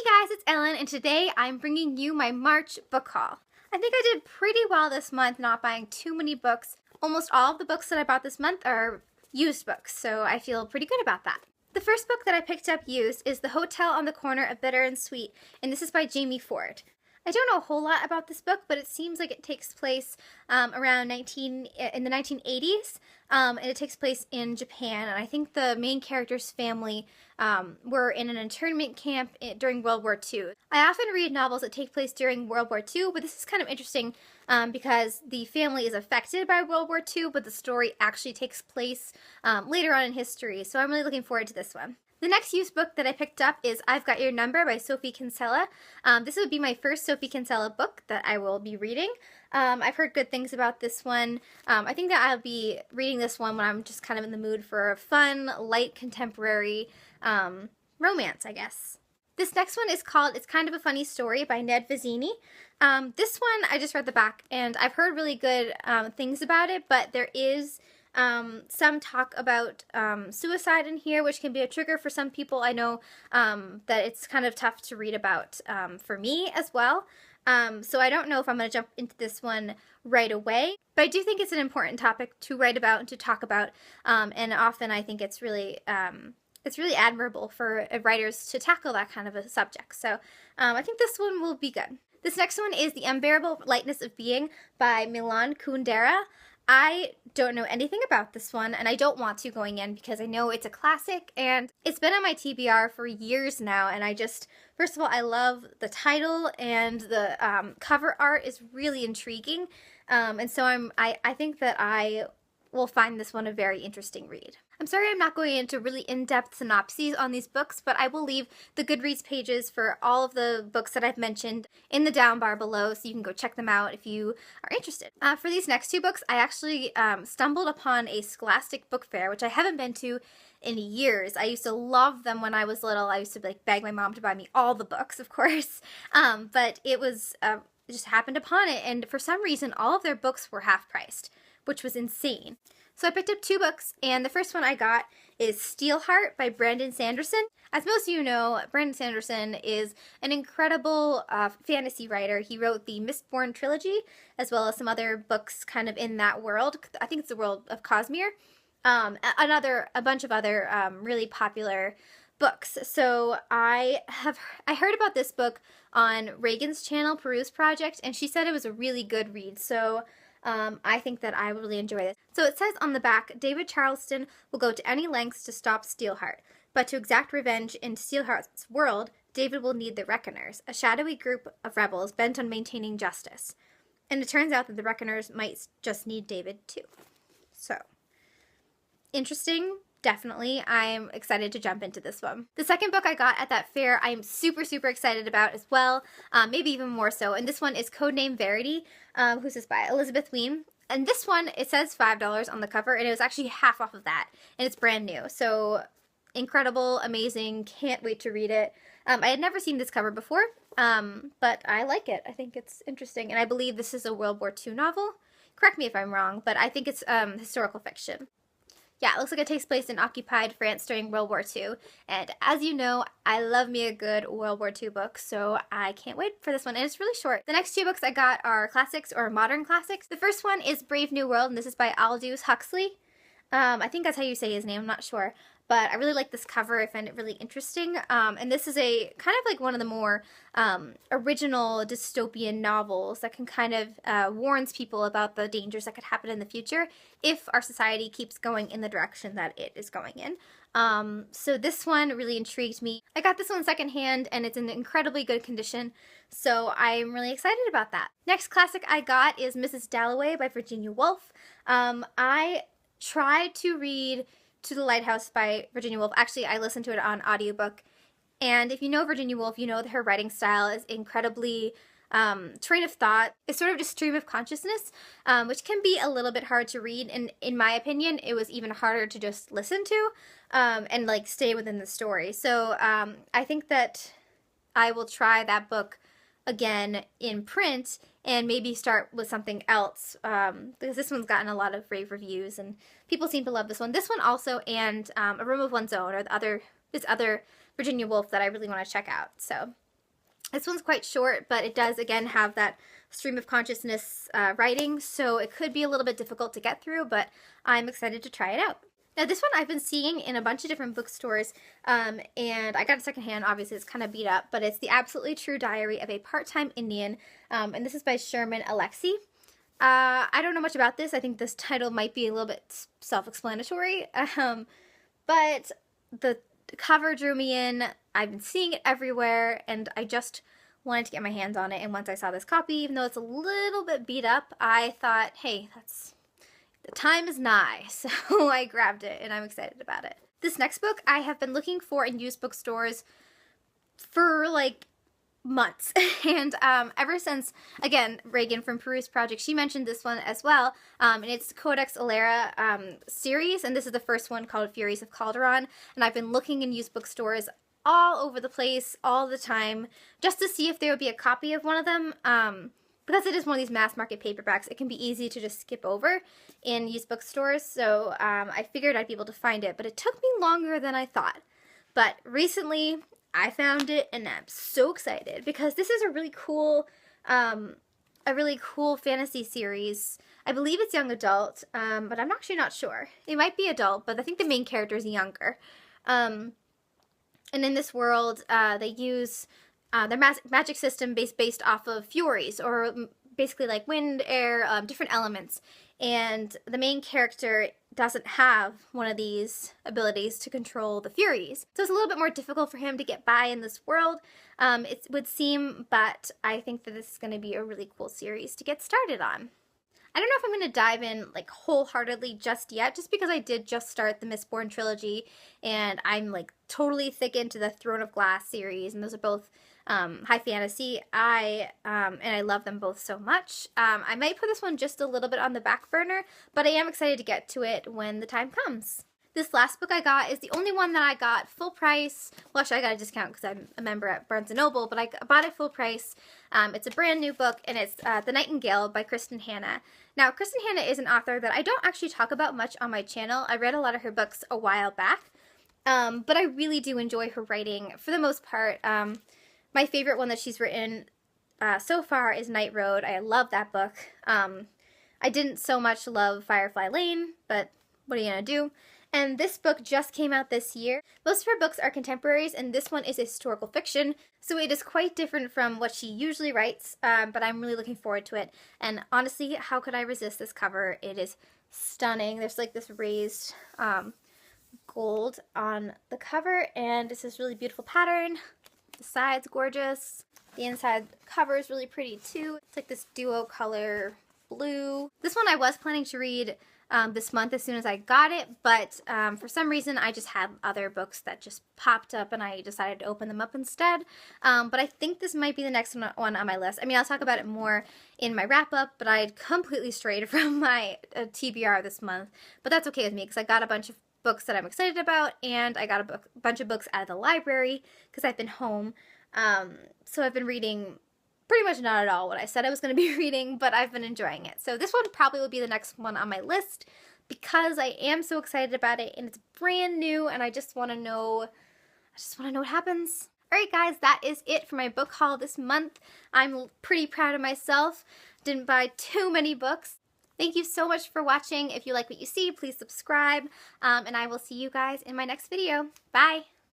guys, it's Ellen, and today I'm bringing you my March book haul. I think I did pretty well this month not buying too many books. Almost all of the books that I bought this month are used books, so I feel pretty good about that. The first book that I picked up used is The Hotel on the Corner of Bitter and Sweet, and this is by Jamie Ford. I don't know a whole lot about this book, but it seems like it takes place in the 1980s, and it takes place in Japan. And I think the main character's family were in an internment camp during World War II. I often read novels that take place during World War II, but this is kind of interesting because the family is affected by World War II, but the story actually takes place later on in history. So I'm really looking forward to this one. The next used book that I picked up is Ive Got Your Number by Sophie Kinsella. This would be my first Sophie Kinsella book that I will be reading. I've heard good things about this one. I think that I'll be reading this one when I'm just kind of in the mood for a fun, light, contemporary romance, I guess. This next one is called It's Kind of a Funny Story by Ned Vizzini. This one, I just read the back, and I've heard really good things about it, but there is some talk about suicide in here, which can be a trigger for some people. I know that it's kind of tough to read about for me as well. So I don't know if I'm going to jump into this one right away, but I do think it's an important topic to write about and to talk about, and often I think it's really admirable for writers to tackle that kind of a subject. So I think this one will be good. This next one is The Unbearable Lightness of Being by Milan Kundera. I don't know anything about this one, and I don't want to going in because I know it's a classic, and it's been on my TBR for years now, and first of all, I love the title, and the cover art is really intriguing, and so I think that I will find this one a very interesting read. I'm sorry I'm not going into really in-depth synopses on these books, but I will leave the Goodreads pages for all of the books that I've mentioned in the down bar below, so you can go check them out if you are interested. For these next two books, I actually stumbled upon a Scholastic book fair, which I haven't been to in years. I used to love them when I was little. I used to beg my mom to buy me all the books, of course, but it was just happened upon it, and for some reason, all of their books were half-priced, which was insane. So I picked up two books, and the first one I got is Steelheart by Brandon Sanderson. As most of you know, Brandon Sanderson is an incredible fantasy writer. He wrote the Mistborn trilogy, as well as some other books kind of in that world. I think it's the world of Cosmere. A bunch of other really popular books. So I heard about this book on Reagan's channel, Peruse Project, and she said it was a really good read. So I think that I would really enjoy this. So it says on the back, David Charleston will go to any lengths to stop Steelheart, but to exact revenge in Steelheart's world, David will need the Reckoners, a shadowy group of rebels bent on maintaining justice. And it turns out that the Reckoners might just need David too. So, interesting. Definitely. I'm excited to jump into this one. The second book I got at that fair, I'm super, super excited about as well, maybe even more so. And this one is Codename Verity, who's this by Elizabeth Wein. And this one, it says $5 on the cover, and it was actually half off of that. And it's brand new. So incredible, amazing, can't wait to read it. I had never seen this cover before, but I like it. I think it's interesting. And I believe this is a World War II novel. Correct me if I'm wrong, but I think it's historical fiction. Yeah, it looks like it takes place in occupied France during World War II, and as you know, I love me a good World War II book, so I can't wait for this one, and it's really short. The next two books I got are classics or modern classics. The first one is Brave New World, and this is by Aldous Huxley. I think that's how you say his name, I'm not sure, but I really like this cover. I find it really interesting, and this is a kind of like one of the more original dystopian novels that can kind of warns people about the dangers that could happen in the future if our society keeps going in the direction that it is going in. So this one really intrigued me. I got this one secondhand, and it's in incredibly good condition, so I'm really excited about that. Next classic I got is Mrs. Dalloway by Virginia Woolfe. I tried to read To the Lighthouse by Virginia Woolfe. Actually, I listened to it on audiobook, and if you know Virginia Woolfe, you know that her writing style is incredibly train of thought. It's sort of just stream of consciousness, which can be a little bit hard to read, and in my opinion, it was even harder to just listen to and like stay within the story. So I think that I will try that book again in print and maybe start with something else, because this one's gotten a lot of rave reviews and people seem to love this one. This one also, and A Room of One's Own are this other Virginia Woolfe that I really want to check out. So This one's quite short, but it does, again, have that stream of consciousness writing, so it could be a little bit difficult to get through, but I'm excited to try it out. Now, this one I've been seeing in a bunch of different bookstores, and I got it secondhand. Obviously, it's kind of beat up, but it's The Absolutely True Diary of a Part-Time Indian, and this is by Sherman, Alexie. I don't know much about this. I think this title might be a little bit self-explanatory, but the cover drew me in. I've been seeing it everywhere, and I just wanted to get my hands on it, and once I saw this copy, even though it's a little bit beat up, I thought, hey, the time is nigh, so I grabbed it, and I'm excited about it. This next book I have been looking for in used bookstores for, like, months. And ever since, again, Reagan from Peruse Project, she mentioned this one as well, and it's Codex Alera series, and this is the first one called Furies of Calderon, and I've been looking in used bookstores all over the place, all the time, just to see if there would be a copy of one of them, because it is one of these mass market paperbacks. It can be easy to just skip over in used bookstores, so I figured I'd be able to find it, but it took me longer than I thought. But recently, I found it, and I'm so excited, because this is a really cool fantasy series. I believe it's young adult, but I'm actually not sure. It might be adult, but I think the main character is younger. And in this world, they use their magic system based off of Furies, or basically like wind, air, different elements. And the main character doesn't have one of these abilities to control the Furies. So it's a little bit more difficult for him to get by in this world, it would seem, but I think that this is going to be a really cool series to get started on. I don't know if I'm going to dive in like wholeheartedly just yet, just because I did just start the Mistborn trilogy, and I'm like totally thick into the Throne of Glass series, and those are both high fantasy. And I love them both so much. I might put this one just a little bit on the back burner, but I am excited to get to it when the time comes. This last book I got is the only one that I got full price. Well, actually, I got a discount because I'm a member at Barnes & Noble, but I bought it full price. It's a brand new book, and it's The Nightingale by Kristin Hannah. Now, Kristin Hannah is an author that I don't actually talk about much on my channel. I read a lot of her books a while back, but I really do enjoy her writing for the most part. My favorite one that she's written so far is Night Road. I love that book. I didn't so much love Firefly Lane, but what are you going to do? And this book just came out this year. Most of her books are contemporaries, and this one is historical fiction, so it is quite different from what she usually writes, but I'm really looking forward to it. And honestly, how could I resist this cover? It is stunning. There's like this raised gold on the cover, and it's this really beautiful pattern. The side's gorgeous. The inside cover is really pretty too. It's like this duo color blue. This one I was planning to read this month as soon as I got it, but for some reason I just had other books that just popped up and I decided to open them up instead. But I think this might be the next one on my list. I mean, I'll talk about it more in my wrap-up, but I completely strayed from my TBR this month. But that's okay with me because I got a bunch of books that I'm excited about, and I got a bunch of books out of the library because I've been home. So I've been reading pretty much not at all what I said I was going to be reading, but I've been enjoying it. So this one probably will be the next one on my list because I am so excited about it, and it's brand new, and I just want to know what happens. Alright guys, that is it for my book haul this month. I'm pretty proud of myself. Didn't buy too many books. Thank you so much for watching. If you like what you see, please subscribe, and I will see you guys in my next video. Bye!